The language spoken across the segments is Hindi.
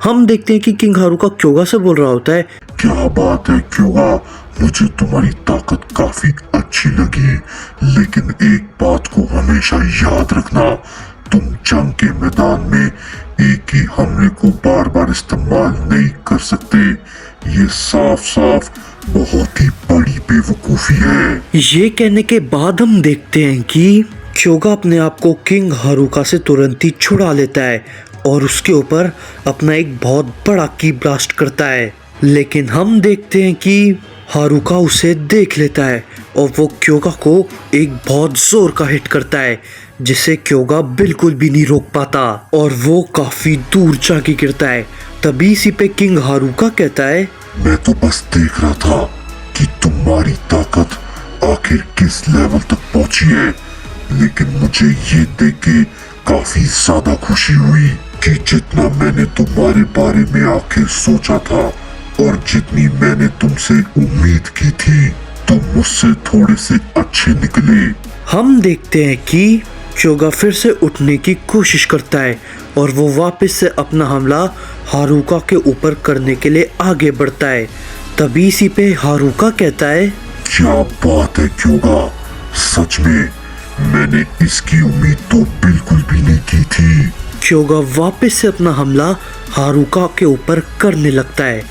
हम देखते हैं कि किंग हारुका क्योगा से बोल रहा होता है। क्या बात है क्योगा, मुझे तुम्हारी ताकत काफी अच्छी लगी, लेकिन एक बात को हमेशा याद रखना, तुम जंग के मैदान में एक ही हमले को बार बार इस्तेमाल नहीं कर सकते। ये साफ साफ बहुत ही बड़ी बेवकूफी है। ये कहने के बाद हम देखते हैं कि क्योगा अपने आप को किंग हारुका से तुरंत ही छुड़ा लेता है और उसके ऊपर अपना एक बहुत बड़ा की ब्लास्ट करता है। लेकिन हम देखते हैं कि हारुका उसे देख लेता है और वो क्योगा को एक बहुत जोर का हिट करता है, जिसे क्योगा बिल्कुल भी नहीं रोक पाता और वो काफी दूर जाके गिरता है। तभी इसी पे किंग हारुका कहता है, मैं तो बस देख रहा था कि तुम्हारी ताकत आखिर किस लेवल तक पहुंची है, लेकिन मुझे ये देख के काफी ज्यादा खुशी हुई कि जितना मैंने तुम्हारे बारे में आखिर सोचा था और जितनी मैंने तुमसे उम्मीद की थी, तुम मुझसे थोड़े से अच्छे निकले। हम देखते हैं कि क्योगा फिर से उठने की कोशिश करता है और वो वापस से अपना हमला हारुका के ऊपर करने के लिए आगे बढ़ता है। तभी इसी पे हारुका कहता है, क्या बात है क्योगा, सच में मैंने इसकी उम्मीद तो बिल्कुल भी नहीं की थी। क्योगा वापस से अपना हमला हारुका के ऊपर करने लगता है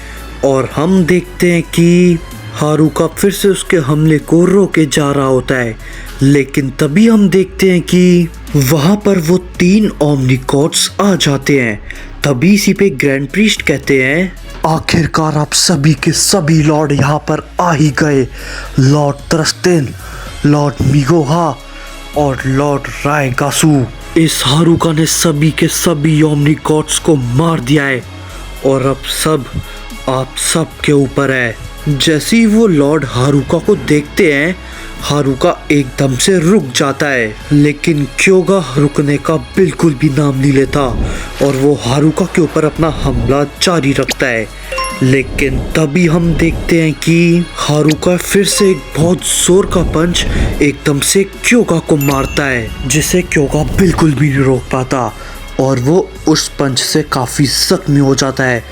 और हम देखते हैं कि हारुका फिर से उसके हमले को रोके जा रहा होता है। लेकिन तभी हम देखते हैं कि वहां पर वो 3 ओमनिकॉट्स आ जाते हैं। तभी इसी पे ग्रैंड प्रीस्ट कहते हैं, आखिरकार आप सभी के सभी लॉर्ड यहाँ पर आ ही गए। लॉर्ड थ्रस्टिन, लॉर्ड मिगोहा और लॉर्ड रायगासु। इस हारुका ने सभी के सभी ओमनिकॉट्स को मार दिया है और अब सब आप सब के ऊपर है। जैसे ही वो लॉर्ड हारुका को देखते हैं, हारुका एकदम से रुक जाता है, लेकिन क्योगा रुकने का बिल्कुल भी नाम नहीं लेता और वो हारुका के ऊपर अपना हमला जारी रखता है। लेकिन तभी हम देखते हैं कि हारुका फिर से एक बहुत जोर का पंच एकदम से क्योगा को मारता है, जिसे क्योगा बिल्कुल भी नहीं रोक पाता और वो उस पंच से काफ़ी जख्मी हो जाता है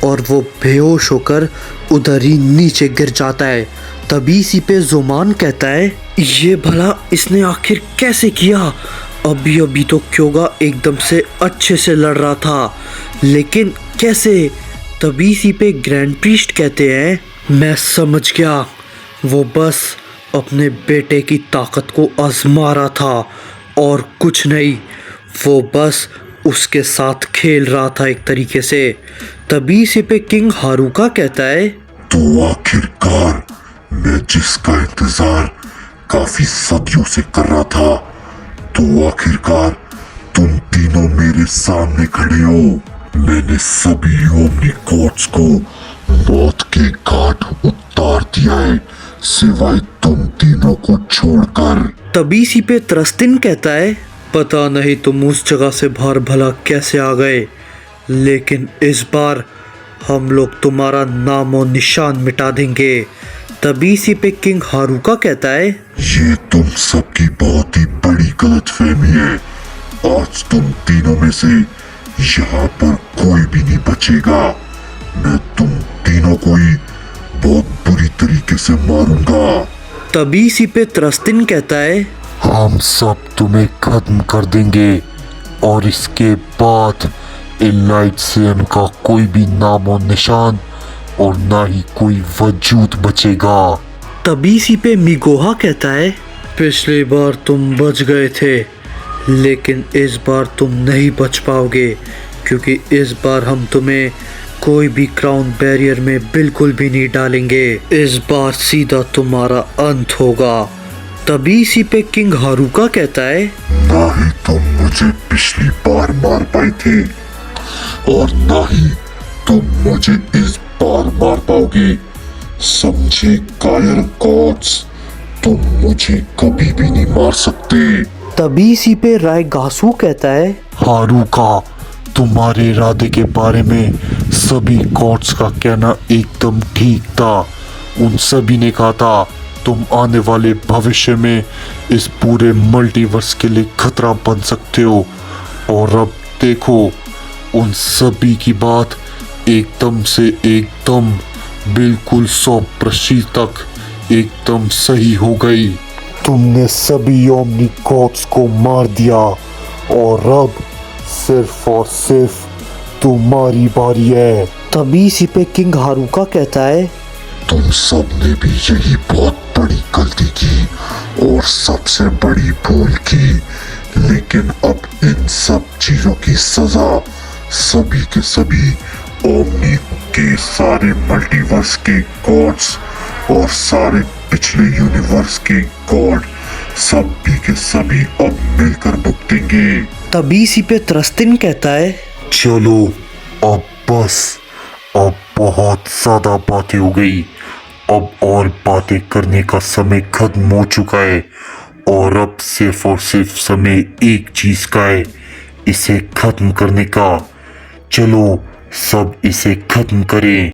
और वो बेहोश होकर उधर ही नीचे गिर जाता है। तभी इसी पे जोमान कहता है, ये भला इसने आखिर कैसे किया? अभी अभी तो क्योगा एकदम से अच्छे से लड़ रहा था, लेकिन कैसे? तभी इसी पे ग्रैंड प्रीस्ट कहते हैं, मैं समझ गया, वो बस अपने बेटे की ताकत को आजमा रहा था और कुछ नहीं, वो बस उसके साथ खेल रहा था एक तरीके से। तभी इसी पे किंग हारुका कहता है, तो आखिरकार मैं जिसका इंतजार काफी सदियों से कर रहा था, तो आखिरकार तुम तीनों मेरे सामने खड़े हो। मैंने सभी ओमनिकॉट्स को मौत के घाट उतार दिया है, सिवाय तुम तीनों को छोड़कर। तभी इसी पे थ्रस्टिन कहता है, पता नहीं तुम उस जगह से बाहर भला कैसे आ गए, लेकिन इस बार हम लोग तुम्हारा नाम और निशान मिटा देंगे। तभी इसी पे किंग हारुका कहता है, ये तुम सबकी बहुत ही बड़ी गलतफहमी है। आज तुम तीनों में से यहाँ पर कोई भी नहीं बचेगा। मैं तुम तीनों को ही बहुत बुरी तरीके से मारूंगा। तभी इसी पे थ्रस्टिन कहता है, हम सब तुम्हें खत्म कर देंगे और इसके बाद एलाइटसेन का कोई भी नाम और निशान और ना ही कोई वजूद बचेगा। तभी इसी पे मिगोहा कहता है, पिछली बार तुम बच गए थे, लेकिन इस बार तुम नहीं बच पाओगे, क्योंकि इस बार हम तुम्हें कोई भी क्राउन बैरियर में बिल्कुल भी नहीं डालेंगे। इस बार सीधा तुम्हारा अंत होगा। तभी इसी पे किंग हारुका कहता है, ना ही तुम मुझे पिछली बार मार पाए थे और ना ही तुम मुझे इस बार मार पाओगे, समझे कायर गॉड्स, तुम मुझे कभी भी नहीं मार सकते। तभी इसी पे रायगासु कहता है, हारुका, तुम्हारे इरादे के बारे में सभी गॉड्स का कहना एकदम ठीक था। उन सभी ने कहा था तुम आने वाले भविष्य में इस पूरे मल्टीवर्स के लिए खतरा बन सकते हो, और अब देखो उन सभी की बात एकदम से एकदम बिल्कुल 100% तक एकदम सही हो गई। तुमने सभी ओमनी गॉड्स को मार दिया और अब सिर्फ और सिर्फ तुम्हारी बारी है। तभी इसी पे किंग हारुका कहता है, तुम सब ने भी यही बहुत बड़ी गलती की और सबसे बड़ी भूल की, लेकिन अब इन सब चीजों की सजा सभी के सभी ओमनी के सारे मल्टीवर्स के गॉड्स और सारे पिछले यूनिवर्स के गॉड सभी के सभी अब मिलकर भुगतेंगे। तभी इसी पे त्रस्तिन कहता है, चलो अब बस, अब बहुत ज्यादा बातें हो गई, अब और बातें करने का समय खत्म हो चुका है और अब सिर्फ और सिर्फ समय एक चीज का है, इसे खत्म करने का। चलो सब इसे खत्म करें।